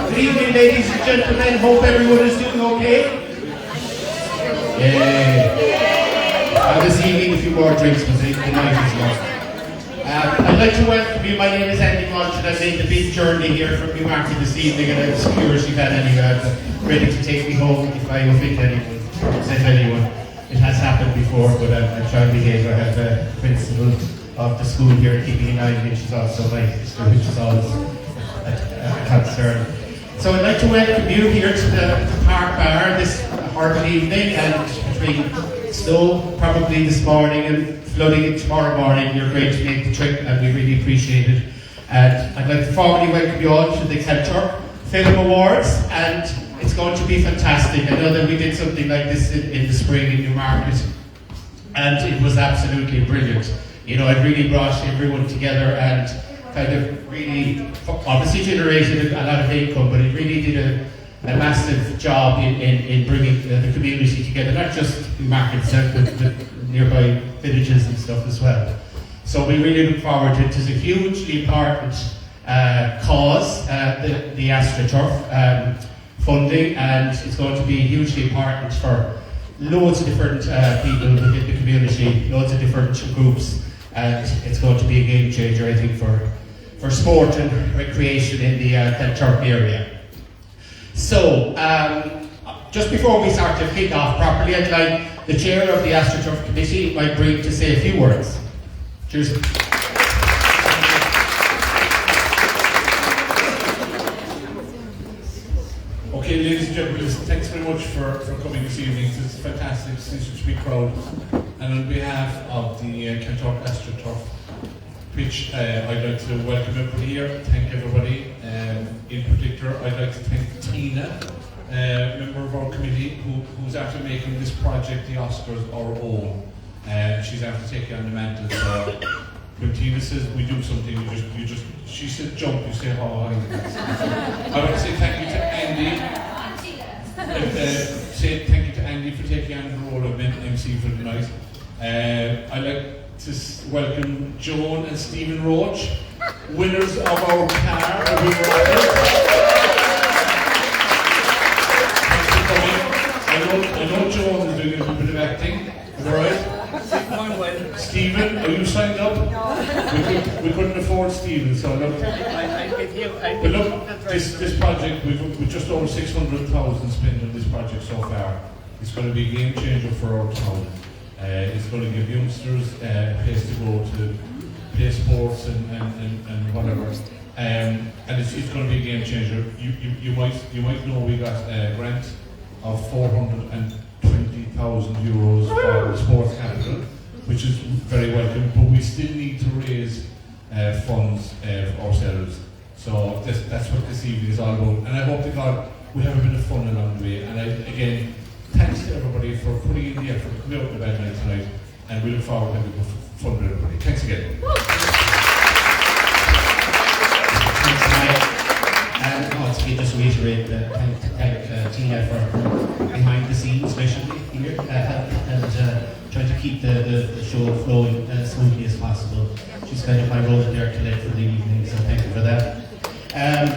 Good evening, ladies and gentlemen. Hope everyone is doing okay. Yeah. This evening, a few more drinks because the night is lost. I'd like to welcome you. My name is Andy Munch, and I made the big journey here from Newmarket this evening, and I was security van anyway, ready to take me home if I offend anyone, upset anyone. It has happened before, but I'm trying to behave. I have a principal of the school here keeping an eye on me, which is also my sister, which is always a concern. So I'd like to welcome you here to the Park Bar this horrible evening, and between snow probably this morning and flooding tomorrow morning, you're great to make the trip, and we really appreciate it. And I'd like to formally welcome you all to the Kanturk Film Awards, and it's going to be fantastic. I know that we did something like this in the spring in Newmarket, and it was absolutely brilliant. You know, it really brought everyone together and kind of really, obviously generated a lot of income, but it really did a massive job in bringing the community together, not just Newmarket itself, but nearby villages and stuff as well. So we really look forward to it. It's a hugely important cause, the AstroTurf funding, and it's going to be hugely important for loads of different people within the community, loads of different groups, and it's going to be a game changer, I think, for sport and recreation in the Kanturk area. So, just before we start to kick off properly, I'd like the chair of the AstroTurf committee, Mike Breen, to say a few words. Cheers. Okay, ladies and gentlemen, thanks very much for coming this evening. It's fantastic, it's such a big crowd. And on behalf of the Kanturk AstroTurf pitch, I'd like to welcome everybody here, thank everybody. In particular, I'd like to thank Tina, member of our committee, who's after making this project, the Oscars, our own. She's after taking on the mantle. So when Tina says we do something, you just she said jump, you say hi. I want to say thank you to Andy. Say thank you to Andy for taking on the role of MC for the night. I'd like to welcome Joan and Stephen Roach, winners of our car. Thanks for coming. I know Joan is doing a little bit of acting. Is that right? Stephen, are you signed up? No. We couldn't afford Stephen, so look. But look, this project, we've just over 600,000 spent on this project so far. It's going to be a game changer for our town. It's going to give youngsters a place to go to play sports and whatever. And it's going to be a game changer. You might know we got a grant of 420,000 euros for the sports capital, which is very welcome, but we still need to raise funds ourselves. So that's what this evening is all about. And I hope to God we have a bit of fun along the way. And again, thanks to everybody for putting in the effort to come out the bad night tonight, and we look forward to having fun with everybody. Thanks again. Thanks, Mike. And also, just reiterate thank Tina for behind the scenes, especially here, and trying to keep the show flowing as smoothly as possible. She's kind of my role there today for the evening, so thank you for that. And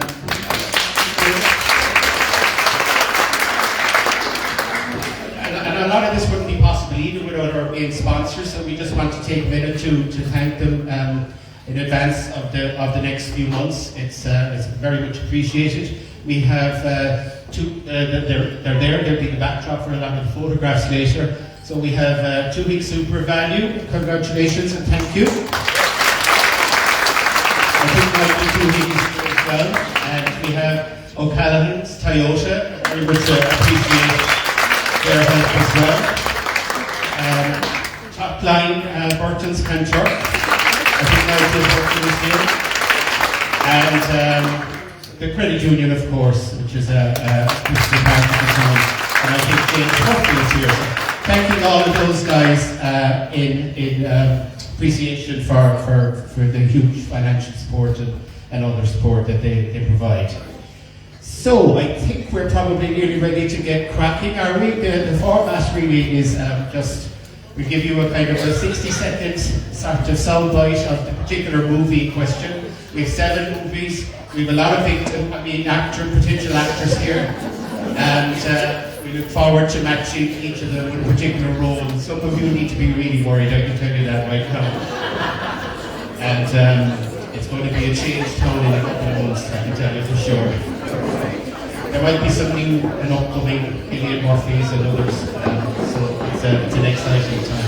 a lot of this wouldn't be possible either without our main sponsors, so we just want to take a minute to thank them in advance of the next few months. It's very much appreciated. We have they're there, they'll be the backdrop for a lot of the photographs later. So we have 2 Weeks Super Value, congratulations and thank you. I think there might be 2 weeks as well. And we have O'Callaghan's Toyota, very much appreciate their help as well. Top line, Burton's Kanturk. I think Michael Burton is here. And the Credit Union, of course, which is a part of the town. And I think James Huffley is here. So thanking all of those guys in appreciation for the huge financial support and other support that they provide. So I think we're probably nearly ready to get cracking, are we? The format really is we give you a kind of a 60-second sort of soundbite of the particular movie in question. We have 7 movies. We have a lot of potential actors here. And we look forward to matching each of them with a particular role. And some of you need to be really worried, I can tell you that right now. And it's going to be a changed town in a couple of months, I can tell you for sure. There might be some new and upcoming Gillian Murphys and others, so it's an exciting time.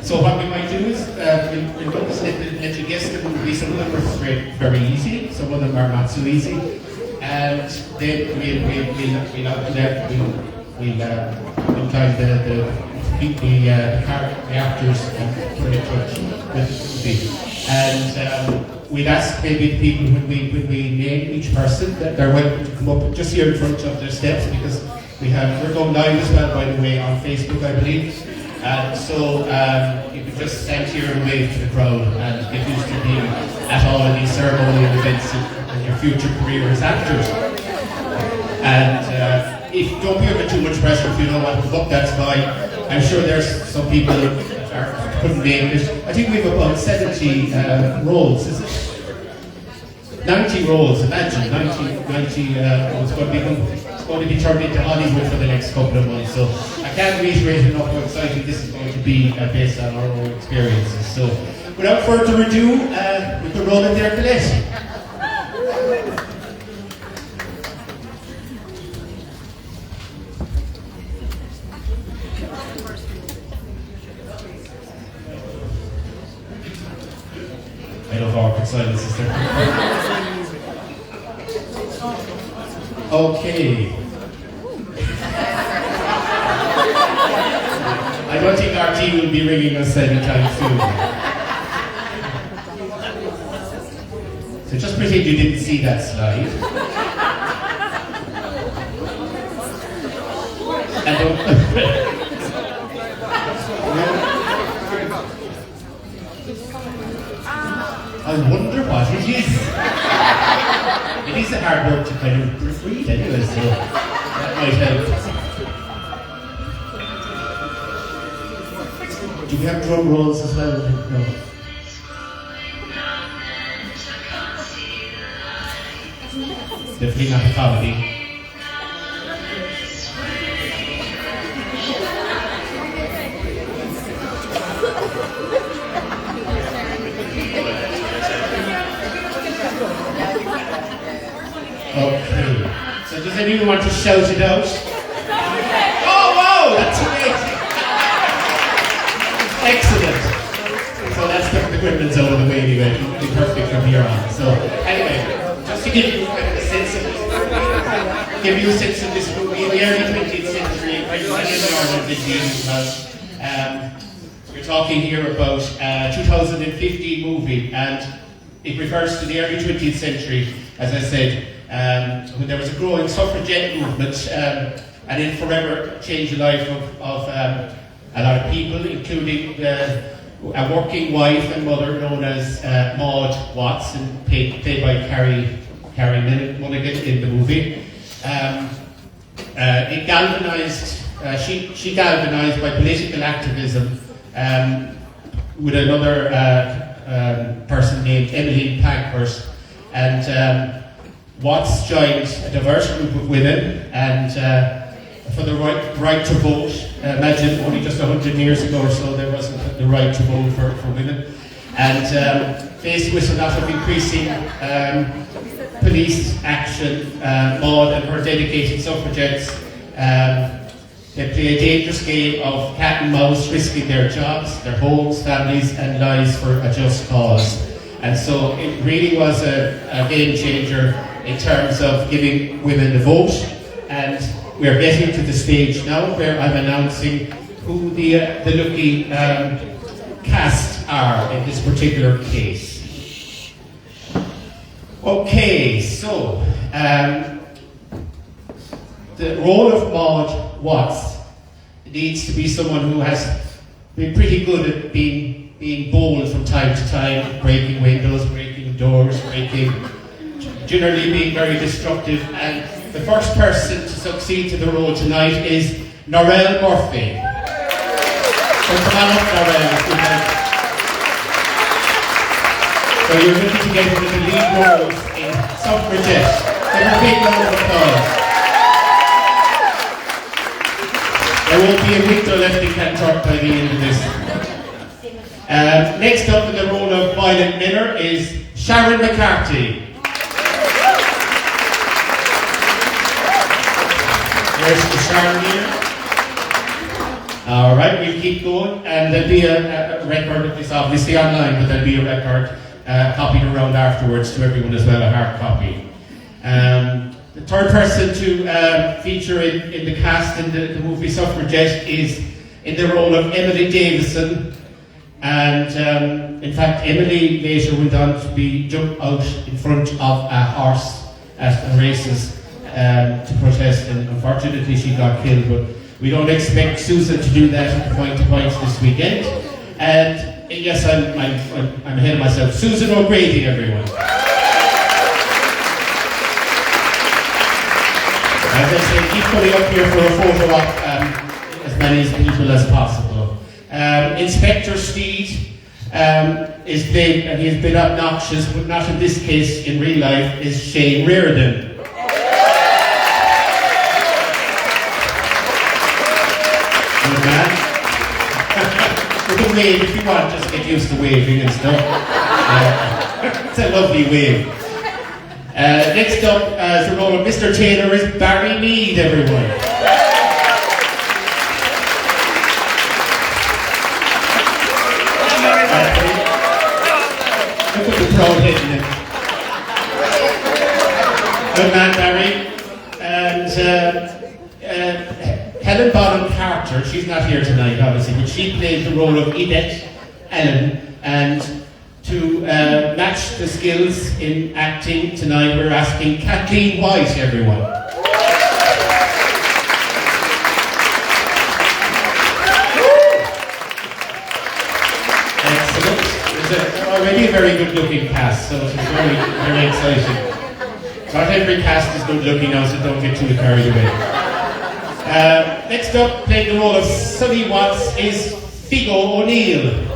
So what we might do is we'll let you guess the movie. Some of them are very easy, some of them are not so easy, and then we'll time the actors and put in touch with the movie. And we'd ask maybe the people when we name each person that they're welcome to come up just here in front of the steps, because we're going live as well, by the way, on Facebook, I believe. And so you can just stand here and wave to the crowd and get used to being at all of these ceremonial events in your future career as actors. And don't be under too much pressure if you don't want to come up, that's fine. I'm sure there's some people that couldn't name it. I think we have about 70 roles, is it? 90 roles, imagine, 90 roles. It's going to be turned into Hollywood for the next couple of months. So I can't reiterate enough how exciting this is going to be based on our own experiences. So without further ado, we can roll it there, Colette. I love awkward silences there. Okay. I don't think our team will be ringing us anytime soon. So just pretend you didn't see that slide. And don't... I wonder what it is. It is a hard word to kind of read anyway, so that might help. Do we have drum rolls as well? No. Definitely not a comedy. Okay. So does anyone want to shout it out? Oh wow, that's amazing! Excellent. So that's the equipment's out of the way anyway. It'll be perfect from here on. So anyway, just to give you kind of a sense of this movie in the early 20th century, we're talking here about a 2015 movie, and it refers to the early 20th century, as I said, when there was a growing suffragette movement, and it forever changed the life of a lot of people, including a working wife and mother known as Maud Watts, and played by Carrie Mulligan in the movie. It galvanized, she galvanized by political activism with another person named Emmeline Pankhurst, and Watts joined a diverse group of women and for the right to vote. Imagine only just 100 years ago or so there wasn't the right to vote for women, and faced with a lot of increasing police action, Maud and her dedicated suffragettes, they play a dangerous game of cat and mouse, risking their jobs, their homes, families and lives for a just cause. And so it really was a game changer in terms of giving women the vote, and we're getting to the stage now where I'm announcing who the lucky cast are in this particular case. Okay, so the role of Maud Watts needs to be someone who has been pretty good at being bold from time to time, breaking windows, breaking doors, generally being very destructive. And the first person to succeed to the role tonight is Norelle Murphy. So come on up, Norelle. So you're looking to get into the lead roles in Suffragette. Give a big round of applause. There won't be a window left in Kanturk by the end of this. Next up in the role of Violet Miller is Sharon McCarthy. There's the Sharon here. Alright, we'll keep going, and there'll be a record, it's obviously online, but there'll be a record copied around afterwards to everyone as well, a hard copy. The third person to feature in the cast in the movie Suffragette is in the role of Emily Davison, and in fact Emily later went on to be jumped out in front of a horse at the races to protest, and unfortunately she got killed, but we don't expect Susan to do that at the point to points this weekend. And yes, I'm ahead of myself. Susan O'Grady, everyone. As I say, keep putting up here for a photo op as many people as possible. Inspector Steed is played, and he's been obnoxious, but not in this case in real life, is Shane Reardon. Good man. You can wave if you want, just get used to waving and stuff. It's a lovely wave. Next up, as the role of Mr. Taylor is Barry Mead, everyone. Look at the proud head in him. Good man, Barry. And Helen Bonham Carter, she's not here tonight, obviously, but she played the role of Edith Ellen, and to match the skills in acting tonight, we're asking Kathleen White, everyone. Excellent. It's already a very good-looking cast, so it's very, very exciting. Not every cast is good-looking now, so don't get too carried away. Next up, playing the role of Sonny Watts is Figo O'Neill.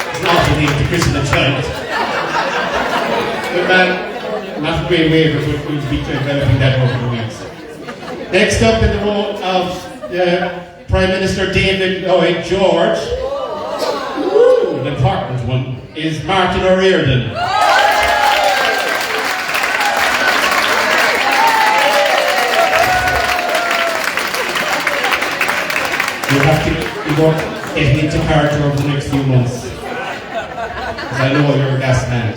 It's not the name to christen a child. Good man, not a great waiver, but we'll be developing that over the weeks. Next up in the role of Prime Minister David Lloyd George, an important one, is Martin O'Riordan. You'll have to work getting into character over the next few months, because I know you're a gas man.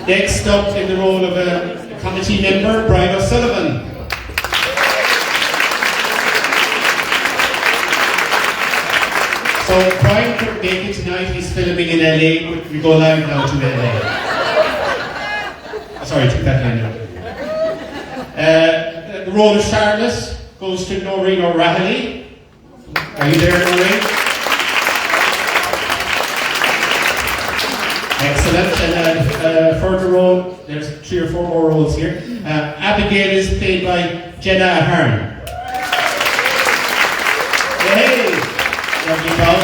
Next up in the role of a committee member, Brian O'Sullivan. So Brian couldn't make it tonight, he's filming in LA, but we go live now to LA. Sorry, take that line out. The role of Charlotte goes to Noreen O'Reilly. Are you there, Noreen? Excellent. And further role, there's 3 or 4 more roles here. Abigail is played by Jenna Ahern. Hey! Lovely dog.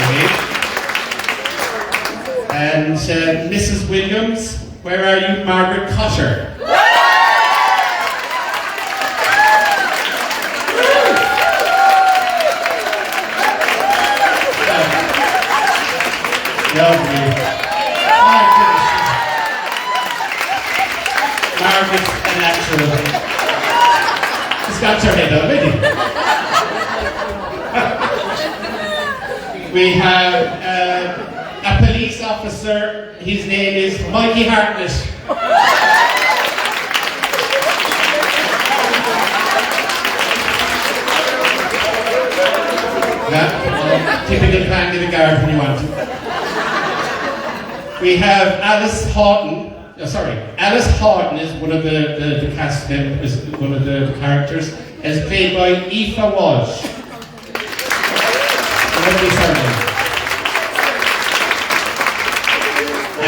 Okay. And Mrs. Williams, where are you, Margaret Cotter? Lovely. My goodness. Margaret's a natural. She's got her head already. We have a police officer, his name is Mikey Hartnett. Typical clang in the guard when you want to. We have Alice Houghton. Alice Houghton is one of the cast members, one of the characters, as played by Aoife Walsh. Lovely surname.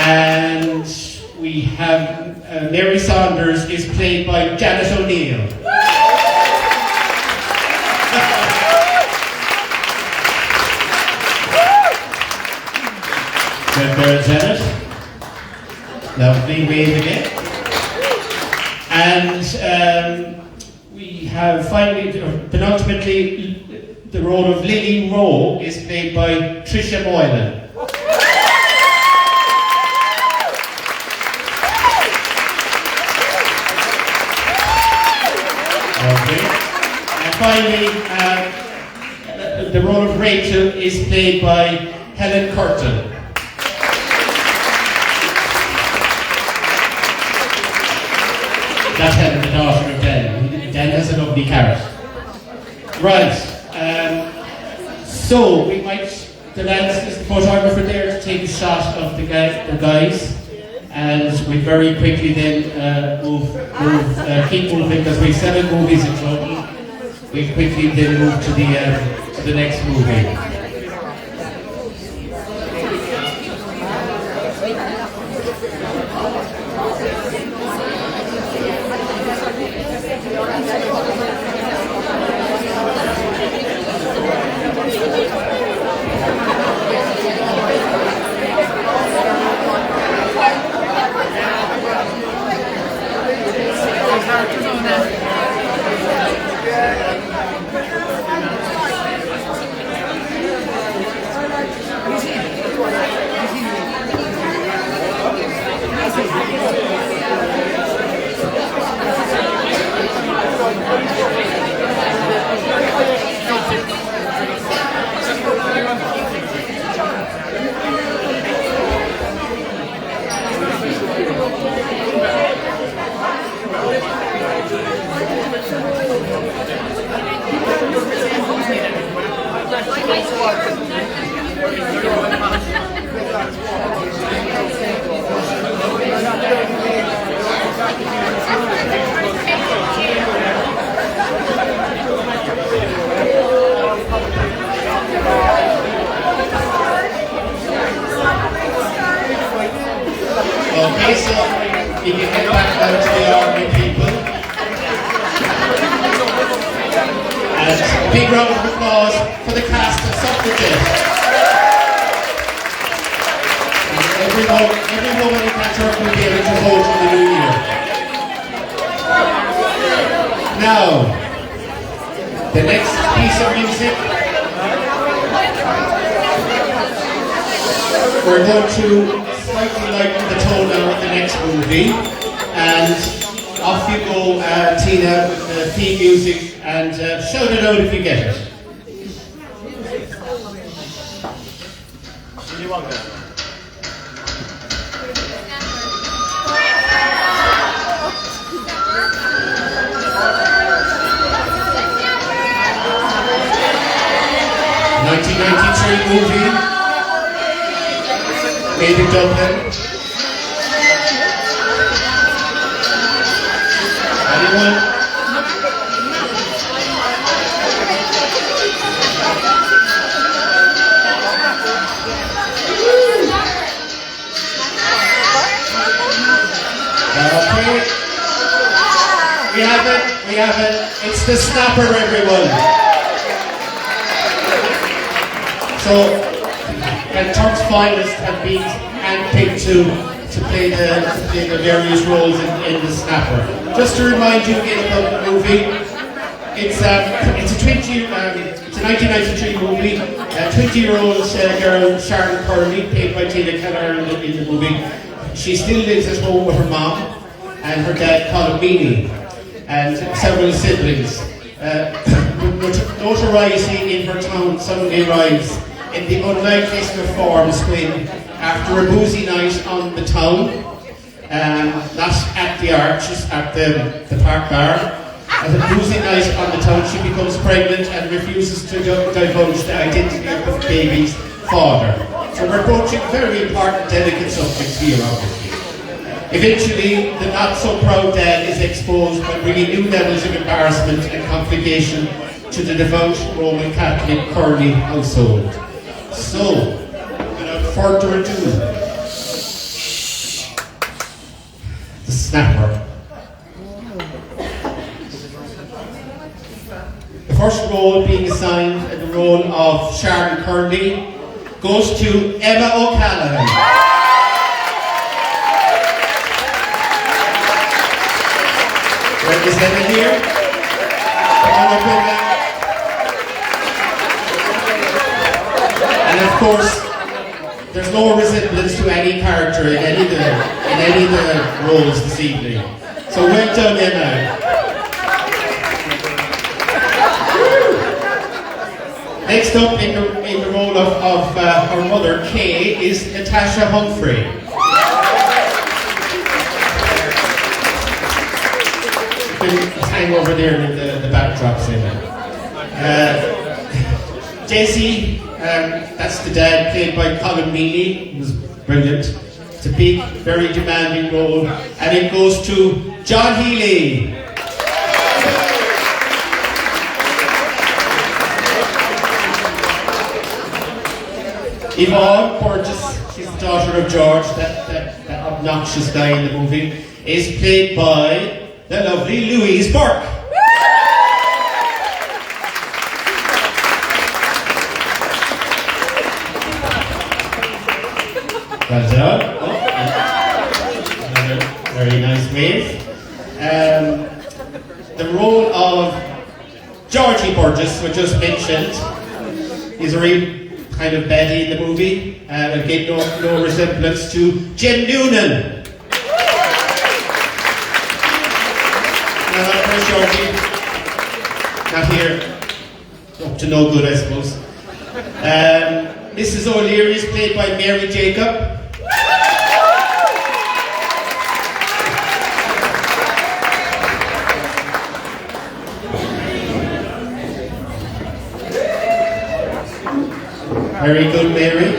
And we have Mary Saunders is played by Janet O'Neill. There, Janet. Lovely wave again. And we have finally, penultimately, the role of Lily Rowe is played by Trisha Moylan. Okay. And finally, the role of Rachel is played by Helen Curtin. That's Helen, the daughter of Dan. Dan has a lovely carrot. Right. So we might, the lads, is the photographer there to take a shot of the guys, and we very quickly then keep moving because we've 7 movies in total. We quickly then move to the next movie. Okay, so you can get back down to the army people. And a big round of applause for the cast of Suffragette. Every woman in Kanturk will be able to vote in the new year. Now, the next piece of music, we're going to slightly lighten the tone now with the next movie, and off you go, Tina, with the theme music, and shout it out if you get it. Willy Wonka. Movie made in Dublin. Anyone? Okay. We have it. It's the Snapper, everyone. So, Kanturk's finalists have been handpicked to play the various roles in the Snapper. Just to remind you again about the movie, it's a 1993 movie. 20-year-old girl Sharon Curley, played by Tina Keller in the movie. She still lives at home with her mom and her dad, Colin Meaney, and several siblings. Notoriety in her town suddenly arrives in the unlikeliest of forms when, after a boozy night on the town, not at the Arches, at the Park Bar, at a boozy night on the town, she becomes pregnant and refuses to divulge the identity of the baby's father. So we're approaching very important, delicate subjects here, obviously. Eventually, the not-so-proud dad is exposed by bringing new levels of embarrassment and complication to the devout Roman Catholic Curley household. So, without further ado, the Snapper. The first role being assigned, the role of Sharon Kearney, goes to Emma O'Callaghan. Where is Emma here? Come on up, Emma. And of course, there's no resemblance to any character in any of the roles this evening. So well done, Emma. Next up in the role of her mother, Kay, is Natasha Humphrey. Let's hang over there in the backdrops in Jesse, that's the dad, played by Colin Meaney. He was brilliant. It's a big, very demanding role, and it goes to John Healy. Yvonne Burgess, she's the daughter of George, that obnoxious guy in the movie, is played by the lovely Louise Burke. Well done. Oh, another very nice wave. The role of Georgie Burgess, we just mentioned, is a real kind of baddie in the movie. Again, no resemblance to Jen Noonan. No, where's Georgie? Not here. Up to no good, I suppose. Mrs. O'Leary is played by Mary Jacob. Very good, Mary.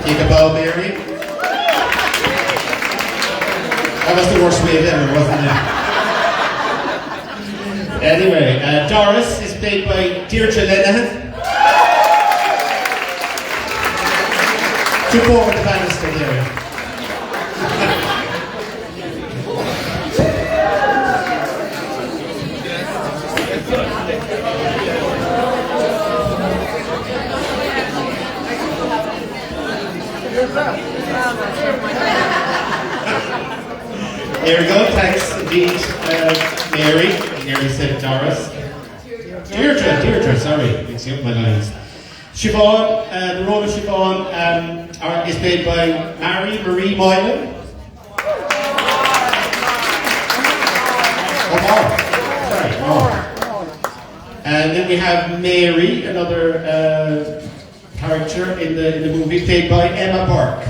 Take a bow, Mary. That was the worst wave ever, wasn't it? Anyway, Doris is played by Deirdre Lenihan. Tip over the banister there. There we go, thanks indeed, Mary. Mary said Doris. Deirdre, sorry, mixing up my lines. Siobhan, the role of Siobhan is played by Marie Moylan. And then we have Mary, another character in the movie, played by Emma Burke.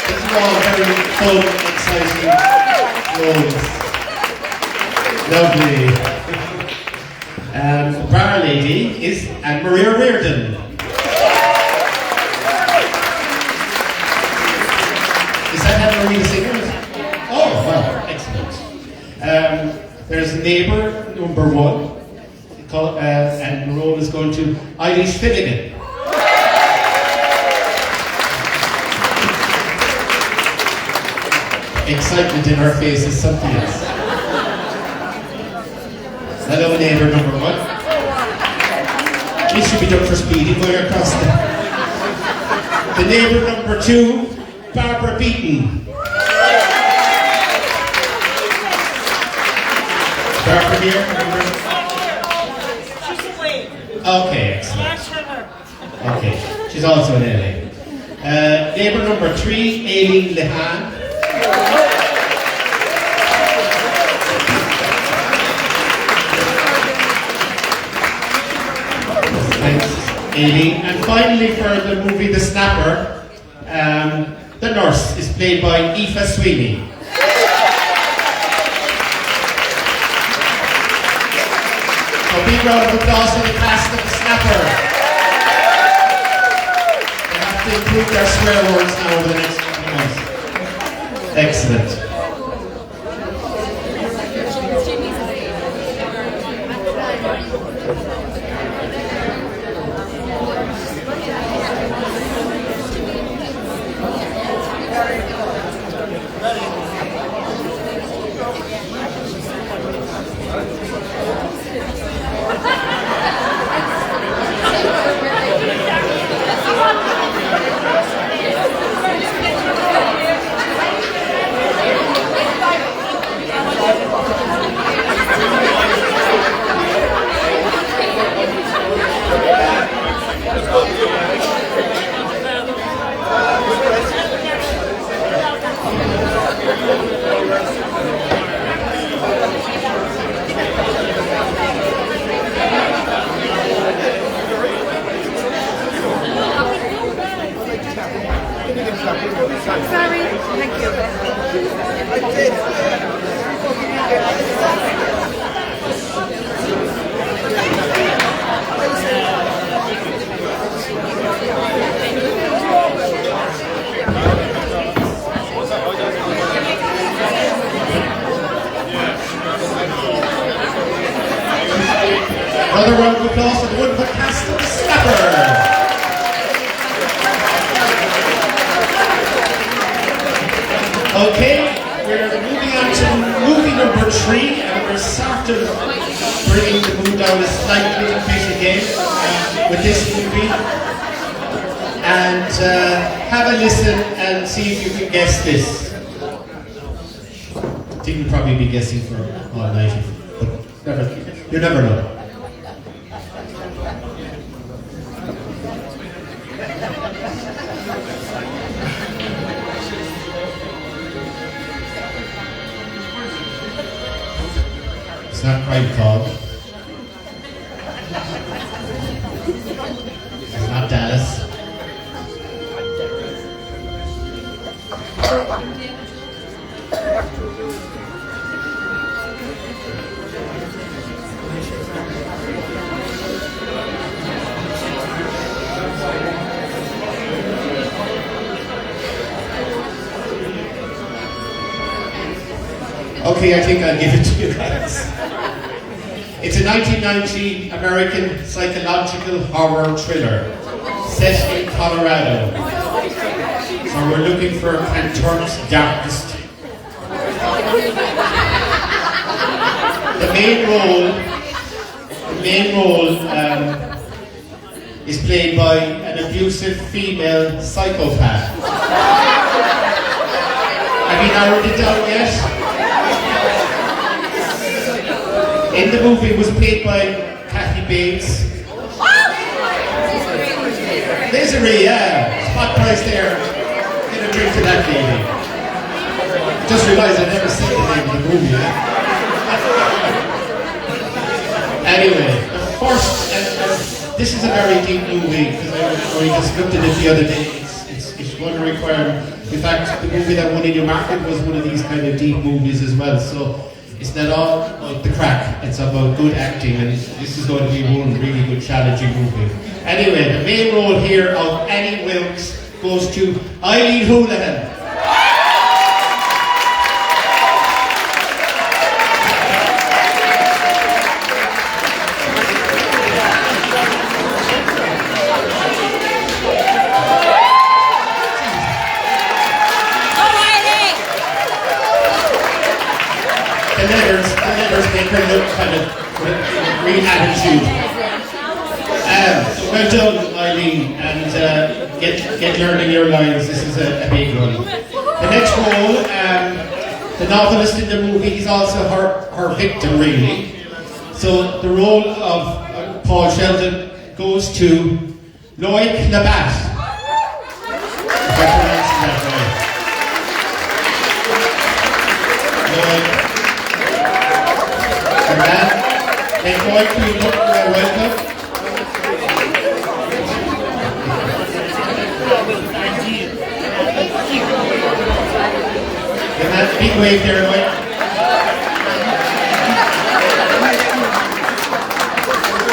These are all very fun, exciting roles. Lovely. The bar lady is Anne-Marie Reardon. Is that Anne-Marie the singer? Oh, wow, excellent. There's neighbour number 1, and the role is going to Eilish Finnegan. Excitement in her face is something else. Hello, neighbour number 1. This should be done for speeding going across the neighbour number 2, Barbara Beaton. Barbara here? She's away. Okay, excellent. Okay, she's also in LA. Neighbour number 3, Aileen Lehan. Thanks, Aileen. And finally, for the movie The Snapper, the nurse is played by Aoife Sweeney. So big round of applause to the cast of The Snapper. They have to improve their swear words now over the next couple of months. Excellent. 3, and we're sort of bringing the mood down a slight little bit again with this movie. And have a listen and see if you can guess this. I think you'll probably be guessing for all night, but you never know. It's not quite called. It's not Dallas. Okay, I think I'll give it to you guys. It's a 1990 American psychological horror thriller set in Colorado. So we're looking for Kanturk's darkest. The main role is played by an abusive female psychopath. Have you narrowed it down yet? In the movie, it was played by Kathy Bates. Misery, yeah. Spot price there. Get a drink to that lady. Just realised I never said the name of the movie, Anyway, the first, this is a very deep movie, because I just looked at it the other day. It's going to require, in fact, the movie that won in your market was one of these kind of deep movies as well. So it's not all about the crack, it's about good acting, and this is going to be one really good challenging movie. Anyway, the main role here of Annie Wilkes goes to Eileen Houlihan. The letters make her look kind of green attitude. So well done, Eileen, and get learning your lines. This is a big one. The next role, the novelist in the movie, he's also her victim, really. So the role of Paul Sheldon goes to Loic Labatt. If I pronounce that right. Then Loic, can you look welcome? Give that big wave there, Loic.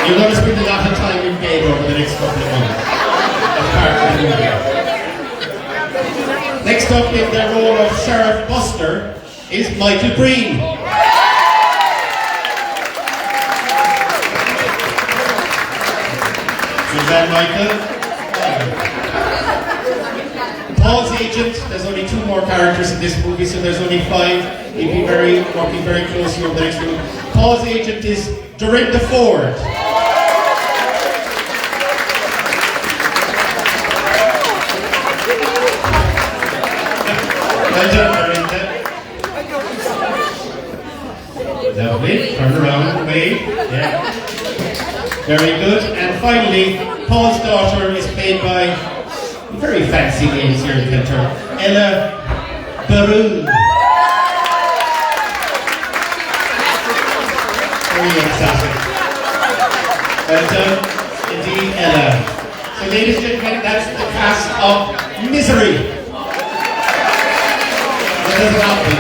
You're going to spend a lot of time in bed over the next couple of months. That's part of the movie. Next up in the role of Sheriff Buster is Michael Breen. Is that Michael? Paul's agent, there's only 2 more characters in this movie, so there's only 5. He'll be working very closely over the next few. Paul's agent is Dorinda Ford. Well done, Dorinda. Lovely. Turn around, wave. Yeah. Very good. And finally, Paul's daughter is played by very fancy names here in Kanturk, Ella Baroon. Very exotic. Well done, indeed, Ella. So, ladies and gentlemen, that's the cast of Misery. What does it happen?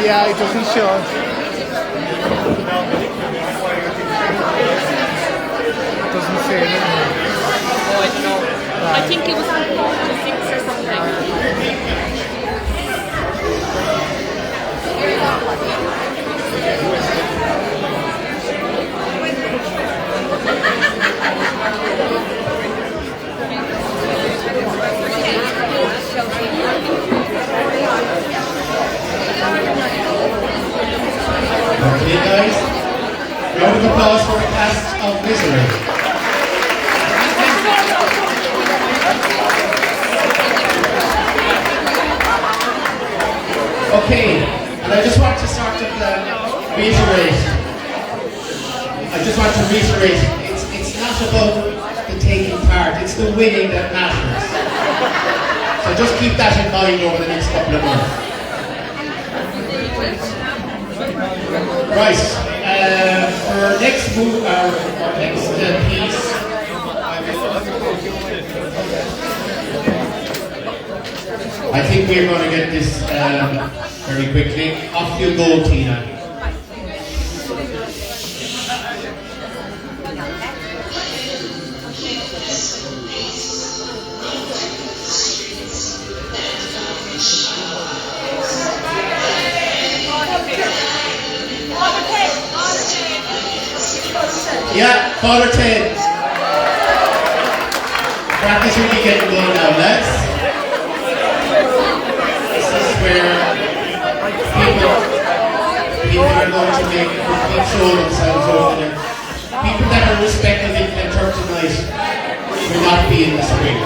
Yeah, it doesn't show. It doesn't say it. Oh, I don't know. I think it was on 46 or something. Okay, guys. Round of applause for the cast of Misery. Okay, and I just want to sort of reiterate. It's not about the taking part, it's the winning that matters. So just keep that in mind over the next couple of months. Right, for our next move, our next piece, I think we're going to get this very quickly. Off you go, Tina. Yeah, Father Ted. Practice really getting going now, lads. This is where people are going to make a complete show of themselves over there. People that are respected in Kanturk tonight will not be in the spring.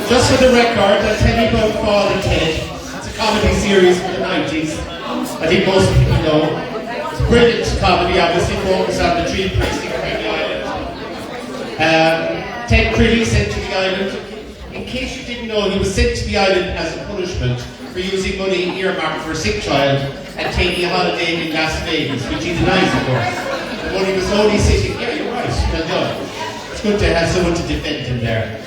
Just for the record, I'll tell you about Father Ted. It's a comedy series from the 90s. I think most people know. Brilliant comedy, obviously focused on the three priests in the island. Ted Crilly sent to the island. In case you didn't know, he was sent to the island as a punishment for using money earmarked for a sick child and taking a holiday in Las Vegas, which he denies, of course. The money was only sitting. Yeah, you're right. Well done. It's good to have someone to defend him there.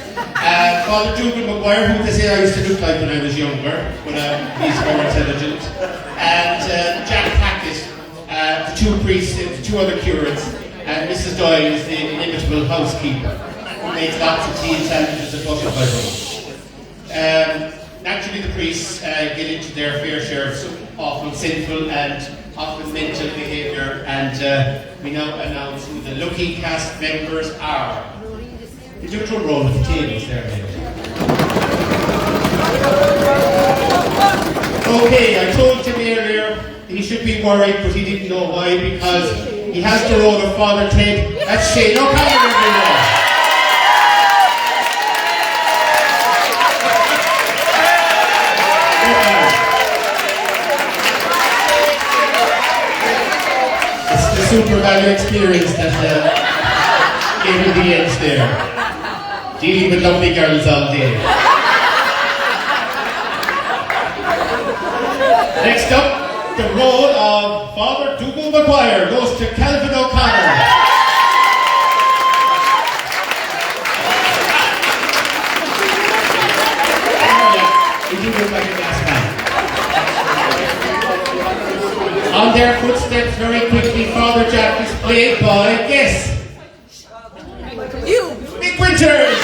Father Dougal Maguire, who they say I used to look like when I was younger, but he's more intelligent. And Jack Hackett. The two priests, the two other curates, and Mrs. Doyle is the inimitable housekeeper who makes lots of tea and sandwiches and bucket by roll. Naturally, the priests get into their fair share of often sinful and often mental behaviour, and we now announce who the lucky cast members are. You do a drum roll with the tables there, maybe. Okay, I told him earlier he should be worried, but he didn't know why, because he has the role of Father Ted. That's Shane O'Connor, everyone. It's the super value experience that gave him the edge there. Dealing with lovely girls all day. Next up, the role of Father Dougal Maguire goes to Calvin O'Connor. He do look like a gas man. On their footsteps, very quickly, Father Jack is played by, guess? You! Mick Winters!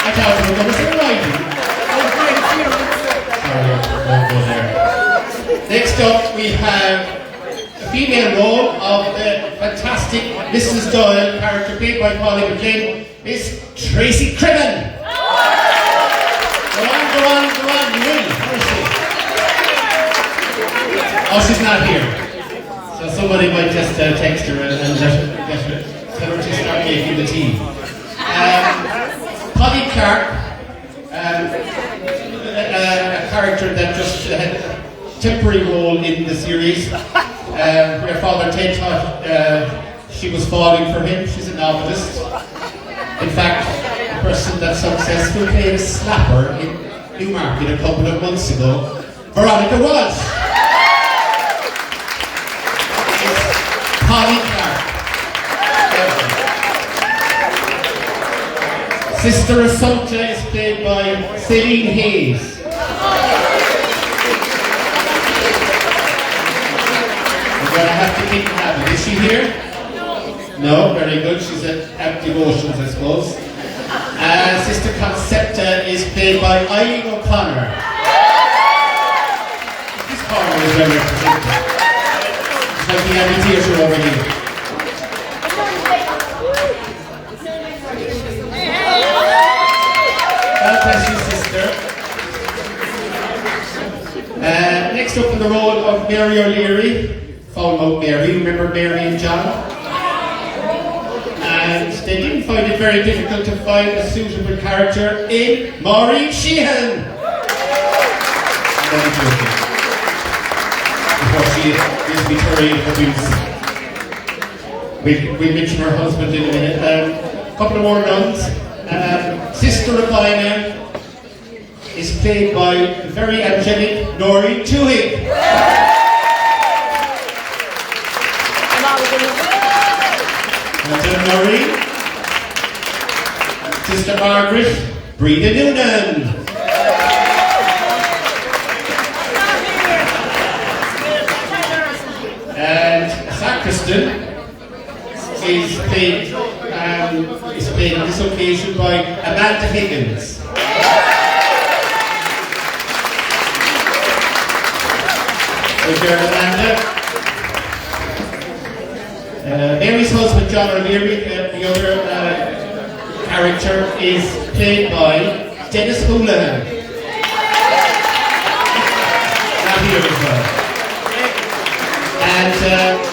I thought we were going to say right. Next up, we have the female role of the fantastic Mrs. Doyle, character played by Polly McLean, Miss Tracy Criven. Go on, you win. Where is she? Oh, she's not here. So somebody might just text her and tell her to start making the tea. Polly Clark, a character that just had a temporary role in the series, where Father Ted thought she was falling for him. She's a novelist. In fact, person that successfully played a slapper in Newmarket a couple of months ago, Veronica Walsh. Polly Clark. Sister Assumpta is played by Celine Hayes. We're going to have to keep having. Is she here? No, very good. She's at devotions, I suppose. Sister Concepta is played by Eileen O'Connor. This corner is well represented. It's like the Abbey Theatre over here. God bless you, sister. Next up in the role of Mary O'Leary, Falmouth Mary. Remember Mary and John? And they didn't find it very difficult to find a suitable character in Maureen Sheehan. Before she is betrayed for we'll mention her husband in a minute. A couple of more nuns. Sister Rabina is played by the very angelic Noreen Toohey. Well done, Noreen. Sister Margaret, Breda Noonan. And Sacristan is played on this occasion by Amanda Higgins. Is there Amanda? Mary's husband, John O'Leary, the other character, is played by Dennis Houlihan. Not here as well. And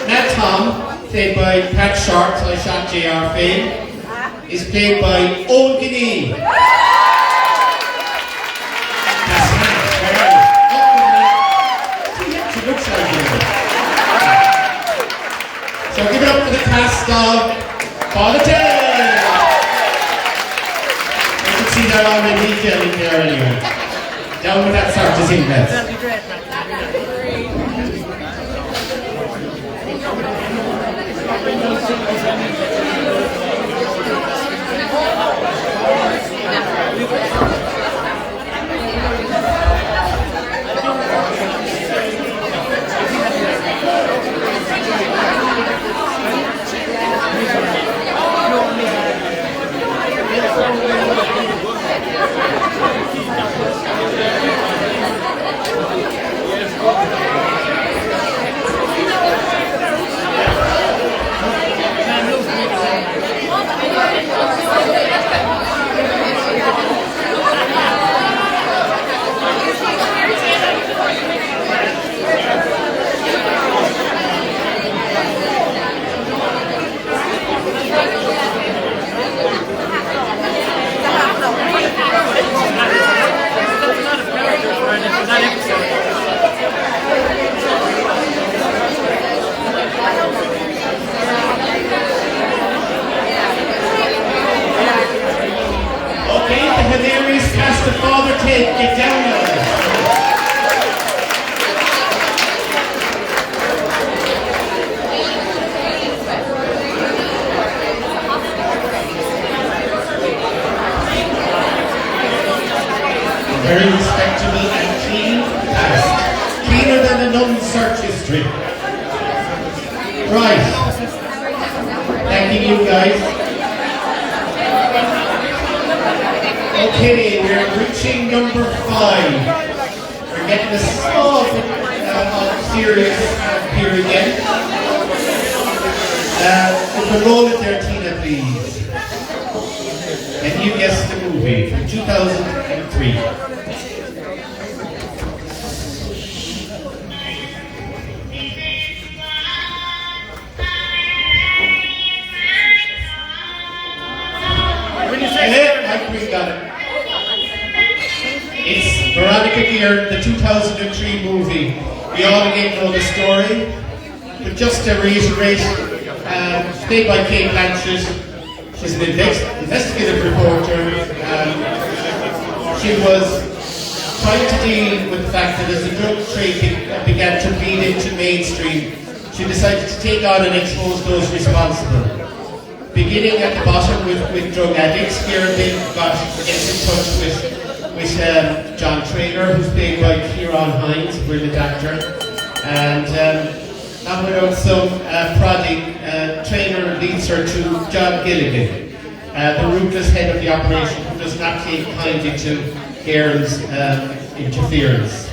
Matt Tom, played by Pat Short, I shot JR fame, is played by Old Guinea. So give it up for the cast of Politics! You can see that already gelling there anyway. Down with that sort of thing, lads. Get down there. Very respectable and clean cast. Cleaner than a nun's search history. Right. Thanking you guys. Okay, we're reaching number 5. We're getting a small bit serious here again. You can roll it there, Tina, please. And you guess the movie from 2003. We got it. It's Veronica Gear, the 2003 movie. We all again know the story, but just to reiterate, played by Kate Blanchett, She's an investigative reporter. She was trying to deal with the fact that as the drug trade began to bleed into mainstream, she decided to take on and expose those responsible. Beginning at the bottom with drug addicts, Kieran then gets in touch with John Traynor, who's played by Kieran Hines, a brilliant actor. And not without some prodding, Traynor leads her to John Gilligan, the ruthless head of the operation, who does not take kindly to Kieran's interference.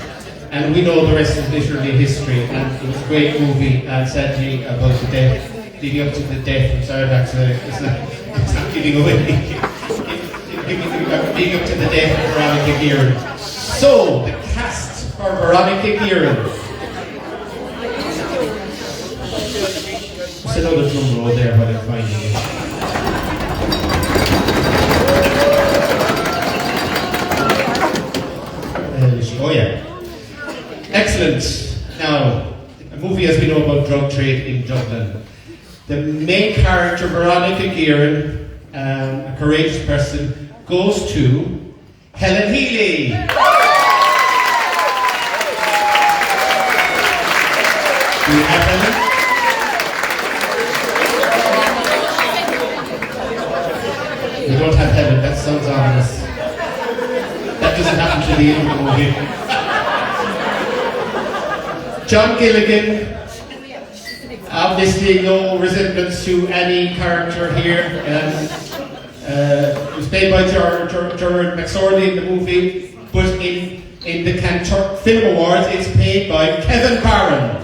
And we know the rest is literally history, and it was a great movie, and sadly about the death, leading up to the death. I'm sorry, it's not giving away. Leading up to the death of Veronica Guerin. So, the cast for Veronica Guerin. There's another drum roll there while I'm finding it. Oh yeah. Excellent. Now, a movie as we know about drug trade in Dublin. The main character, Veronica Guerin, a courageous person, goes to Helen Healy. Do you have Helen? We don't have Helen, that sounds ominous. That doesn't happen to the end of the movie. John Gilligan, obviously no resemblance to any character here. It was played by Gerard McSorley in the movie, but in the Kanturk Film Awards it's played by Kevin Barron.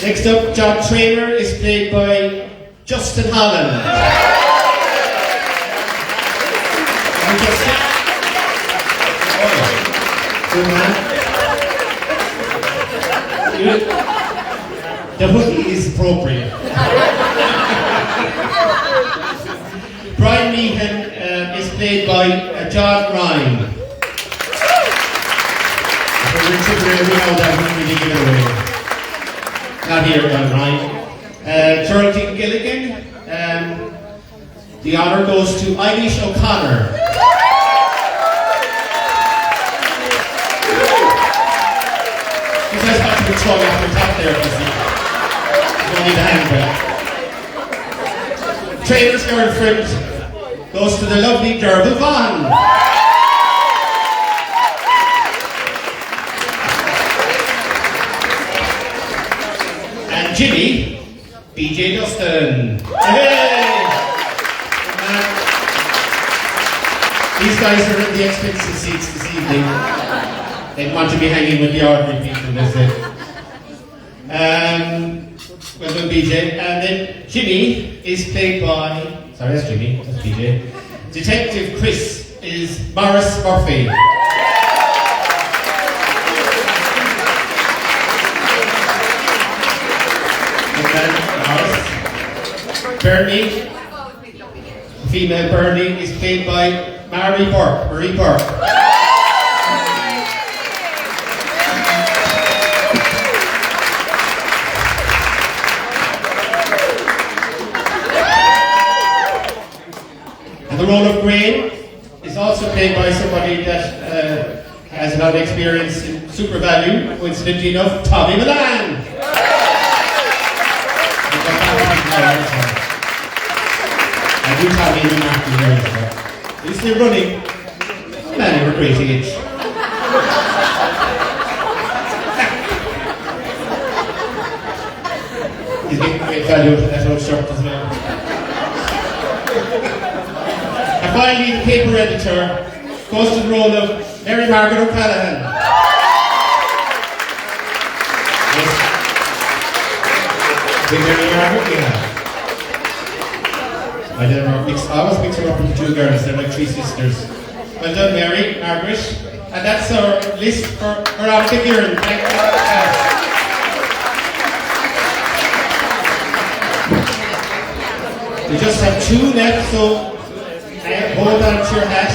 Next up, John Traynor is played by Justin Holland. Good man. The hoodie is appropriate. Brian Meehan is played by John Ryan. Richard Ray, we know that we really give it away. Not here, John Ryan. Geraldine Gilligan. The honour goes to Eilish O'Connor. You guys have to be swung off the top there, you don't need a handbell. Trainor's girlfriend goes to the lovely Derval Vaughan. And Jimmy, BJ Dustin. Hey! These guys are in the expensive seats this evening. They want to be hanging with the ordinary people, that's it. Well done, BJ. And then Jimmy is played by... Sorry, that's Jimmy, that's BJ. Detective Chris is Morris Murphy. Bernie, female Bernie, is played by Marie Burke. And the role of Grain is also played by somebody that has a lot of experience in Super Value, coincidentally enough, Tommy Milan. I do Tommy in the market here as well. He's still running. Man, we're crazy itch. He's getting great value for that old shirt as well. And finally, the paper editor goes to the role of Mary Margaret O'Callaghan. Big Mary Margaret, yeah. I always mix her up with the two girls, they're like three sisters. Well done, Mary, Margaret. And that's our list for Veronica Guerin. Thank you. We just have two left, so hold on to your hat.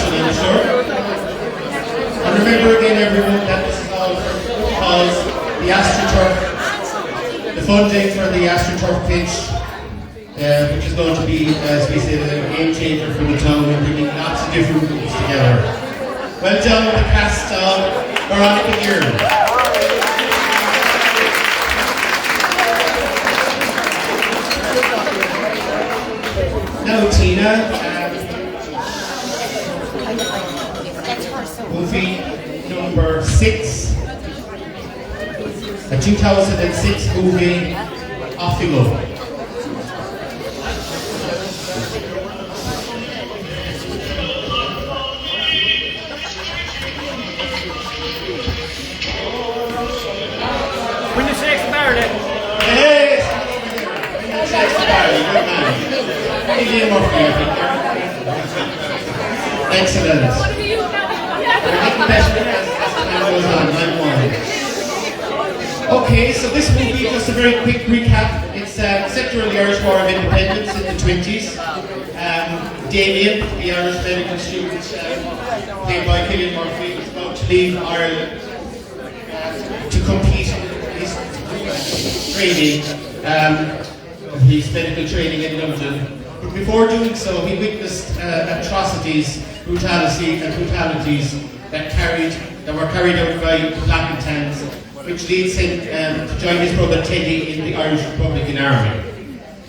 question, I'm sure. And remember again, everyone, that this is all because the AstroTurf, the funding for the AstroTurf pitch, which is going to be, as we said, a game changer for the town and bringing lots of different groups together. Well done with the cast of Veronica Gear. Now, Tina, movie number 6, a 2006 movie, Off You Go. When the sex married. Hey! When the sex married, good man. Killian Murphy, I think. Excellent. I think the best as time goes on, 9-1. Okay, so this will be just a very quick recap. It's set during the Irish War of Independence in the 20s. Damien, the Irish medical student, played by Killian Murphy, was about to leave Ireland to complete his training, his medical training in London. But before doing so, he witnessed atrocities, brutalities that were carried out by the Black and Tans, which leads him to join his brother Teddy in the Irish Republican Army.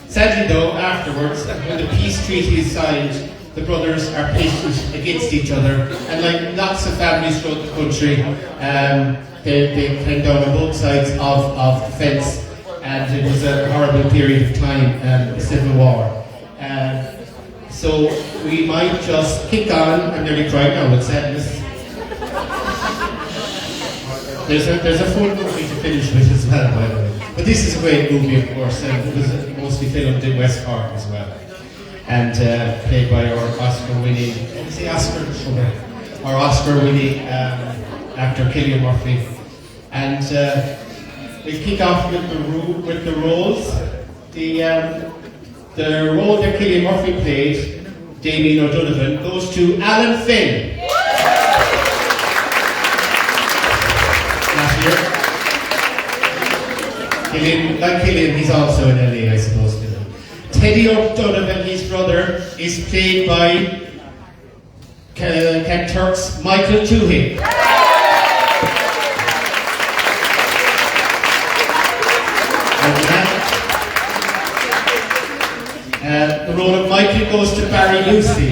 Sadly though, afterwards, when the peace treaty is signed, the brothers are pitted against each other, and like lots of families throughout the country, they came down on both sides of the fence, and it was a horrible period of time, the Civil War. So we might just kick on. I'm nearly crying now with sadness. There's a full movie to finish with as well, by the way. But this is a great movie, of course, and it was mostly filmed in West Cork as well. And played by our Oscar-winning, our Oscar-winning actor Killian Murphy. And we'll kick off with the roles. The role that Killian Murphy played, Damien O'Donovan, goes to Alan Finn. Last year. Like Killian, he's also in LA, I suppose. Teddy O'Donovan, his brother, is played by Kanturk's Michael Toohey. The role of Michael goes to Barry Lucy.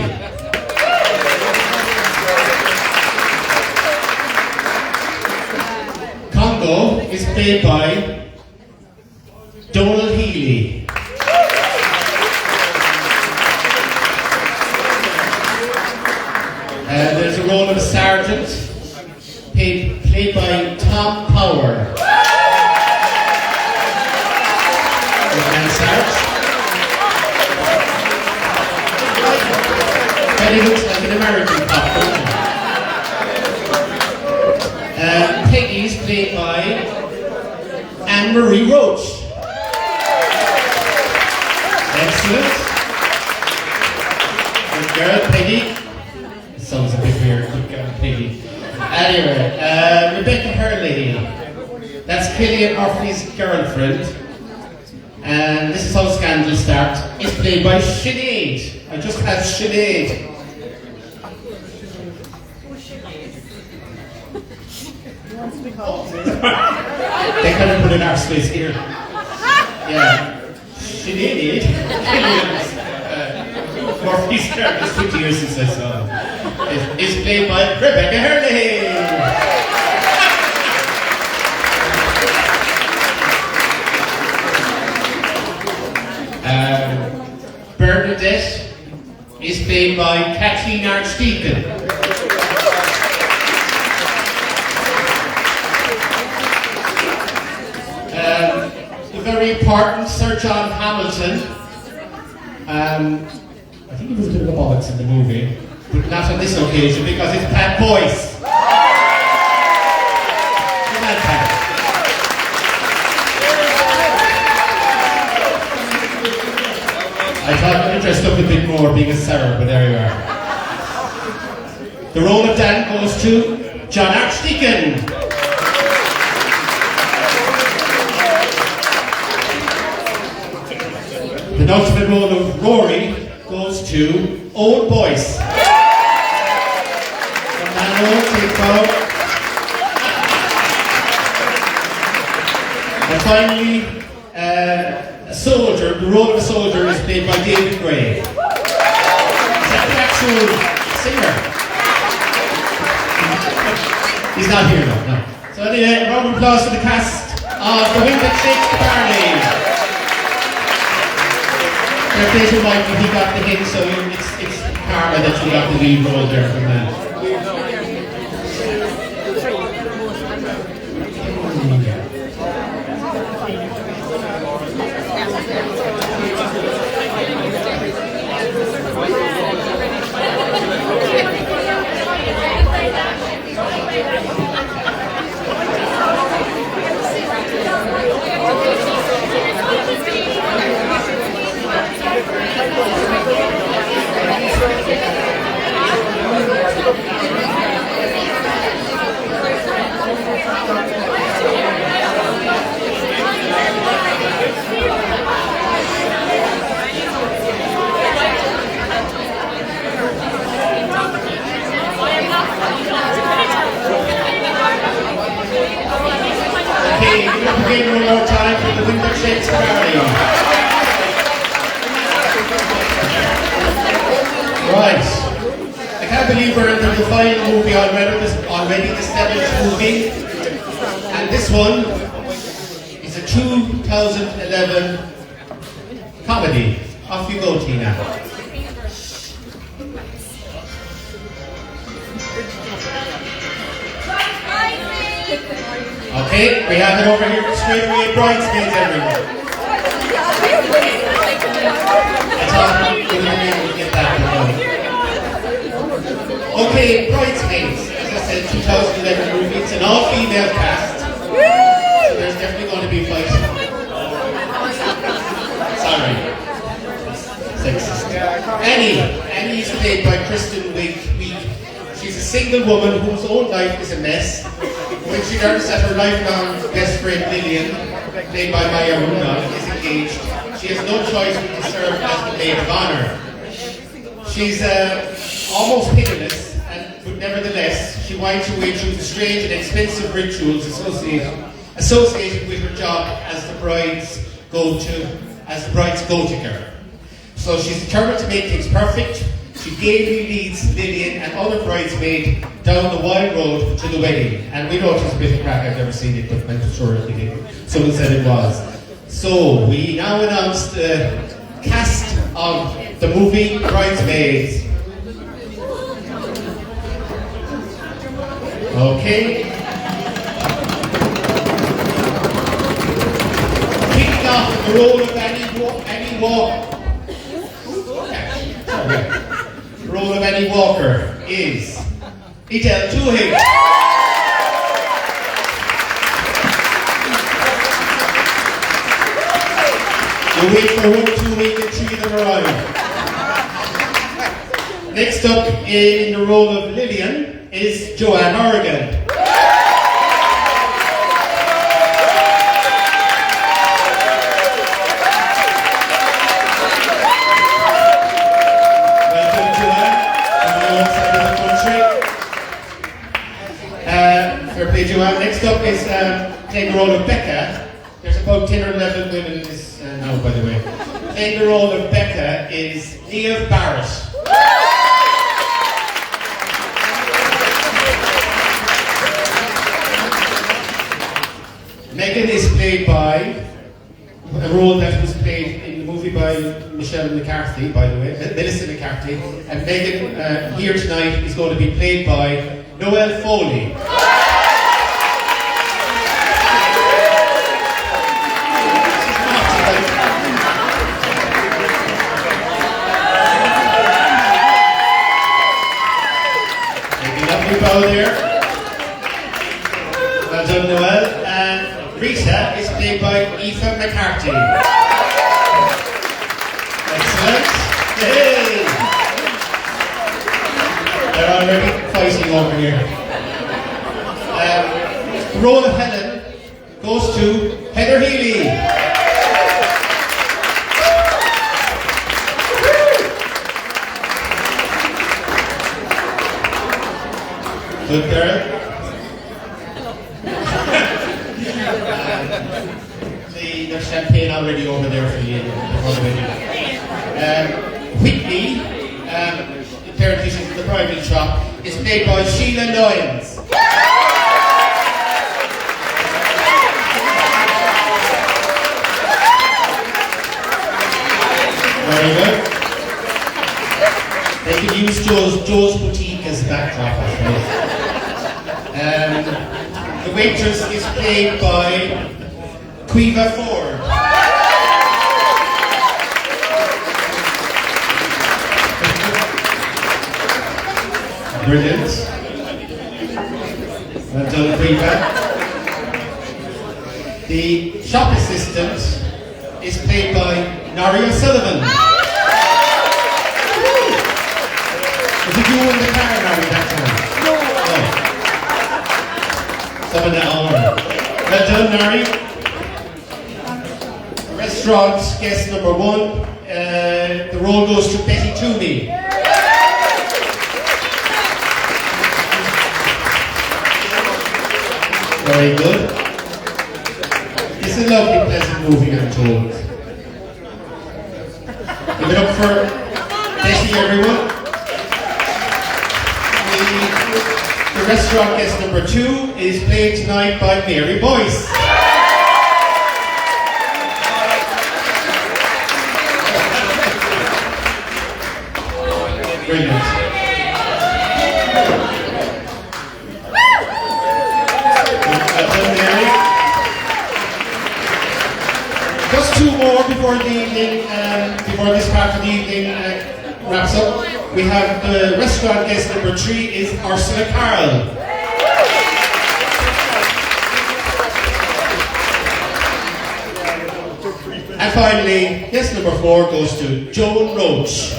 Congo is played by Donald Healy. There's a role of a sergeant played by Tom Power. He looks like an American cop, doesn't he? Peggy's played by Anne-Marie Roach. Excellent. Good girl, Peggy. This sounds a bit weird, good girl, Peggy. Anyway, Rebecca Hurley. That's Killian Murphy's girlfriend. And this is how scandals start. It's played by Sinead. I just had Sinead. They could have put an arse space here. Yeah. Sinead. Murphy's character, it's 20 years since I saw him. It's played by Rebecca Hurley. Bernadette is played by Kathleen Archdeacon. The very important Sir John Hamilton. I think he was a bit of a bollocks in the movie, but not on this occasion because it's Pat Boyce. Good man, Pat. I thought I'd dressed up a bit more being a Sarah, but there you are. The role of Dan goes to John Archdeacon. The penultimate role of Rory goes to Owen Boyce. And finally, a soldier. The role of a soldier is played by David Gray. Is that the actual singer? He's not here now, no. So anyway, a round of applause for the cast of The Wind That Shakes the Barley. Their facial Michael, he got the hint, so it's karma that you got the lead role there from that. Again, one more time for The Wind That Shakes the Barley. Right. I can't believe we're into the final movie already, the seventh movie. And this one is a 2011 comedy. Off you go, Tina. Okay, we have it over here straight away, Bridesmaids, everyone. I thought we would get that one. Okay, Bridesmaids. As I said, 2011 movie. It's an all-female cast. So there's definitely going to be a fight. Sorry. Sexist. Annie is played by Kristen Wiig. She's a single woman whose own life is a mess. When she learns that her lifelong best friend Lillian, played by Maya Runa, is engaged, she has no choice but to serve as the maid of honour. She's almost pitiless, but nevertheless, she winds her way through the strange and expensive rituals associated with her job as the bride's go-to girl. So she's determined to make things perfect. She gaily leads Lillian and other bridesmaids down the wide road to the wedding. And we know it was a bit of crack, I've never seen it, but I'm sure someone said it was. So we now announce the cast of the movie Bridesmaids. Okay. Kicking off the role of Annie Walker is Idel Tuhig. You wait for 1, 2 weeks and 3 of them arrive. Next up in the role of Lillian is Joanne Horrigan. Next up is playing the role of Becca. There's about 10 or 11 women in this now, by the way. Playing the role of Becca is Niamh Barrett. Megan is played by a role that was played in the movie by Michelle McCarthy, by the way, Melissa McCarthy. And Megan here tonight is going to be played by Noelle Foley. There. Well done, Noelle. And Rita is played by Aoife McCarthy. Excellent. Hey! They're all ready. fighting over here. The role of Helen goes to Heather Healy. Good girl. See, there's champagne already over there for you. Whitney, apparently she's in the private shop, is played by Sheila Lyons. Very good. They could use Joe's boutique as a backdrop, I suppose. The waitress is played by Quiva Ford. Brilliant. Well done, Quiva. The shop assistant is played by Nari O'Sullivan. Was it you in the car, Nari, that time? No. Someone that honour. Well done, Nari. Restaurant guest number 1. The role goes to Betty Toomey. Very good. It's a lovely, pleasant movie, I'm told. Give it up for Betty, everyone. The restaurant guest number 2 is played tonight by Mary Boyce. Brilliant. Just 2 more before the evening, before this part of the evening wraps up. We have the restaurant guest number 3 is Ursula Carroll. And finally, guest number 4 goes to Joan Roach.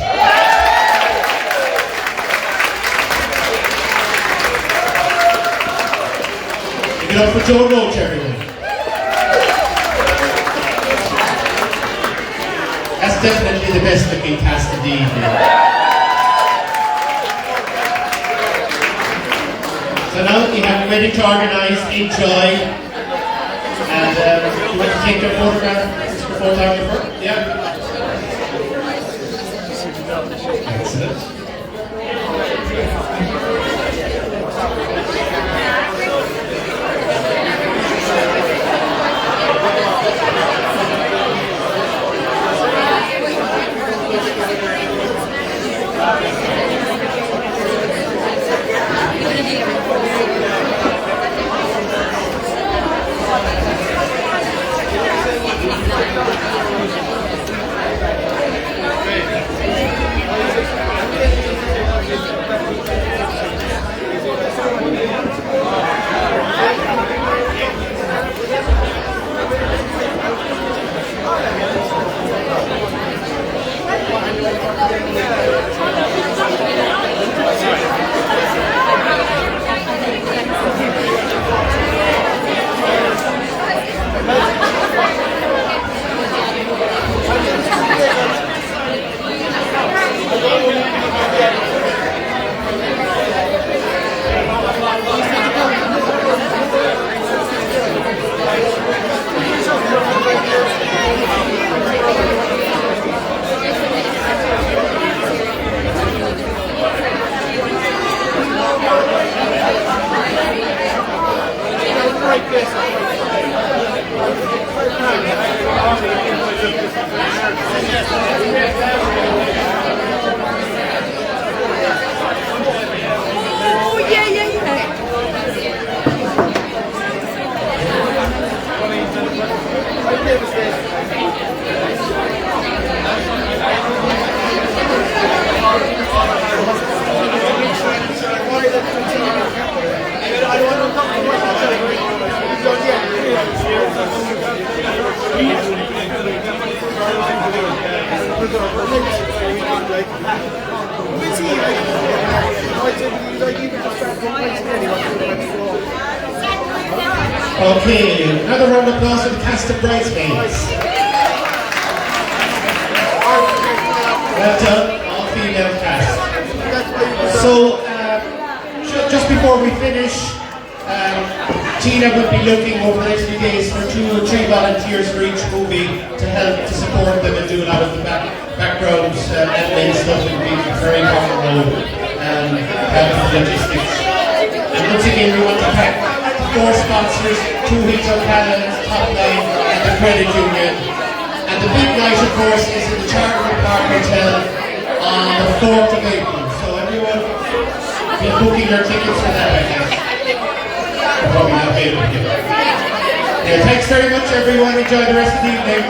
Give it up for Joan Roach, everyone. That's definitely the best looking cast of the evening. So now we have a wedding to organise, enjoy, and you want to take their photograph, Mr. Photographer? Yeah? Excellent. Okay, another round of applause for the cast of bridesmaids. Well done, all female cast. So, just before we finish, Tina will be looking over the next few days for 2 or 3 volunteers for each movie to help to support them and do a lot of the background admin stuff. It will be a very important role, help with logistics. And once again, we want to thank the 4 sponsors, 2 Hotel Cannons, Top Line, and the Credit Union. And the big night, of course, is in the Charterwood Park Hotel on the 4th of April. So everyone, be booking your tickets for that, I guess. Probably not able to. Yeah, thanks very much, everyone. Enjoy the rest of the evening.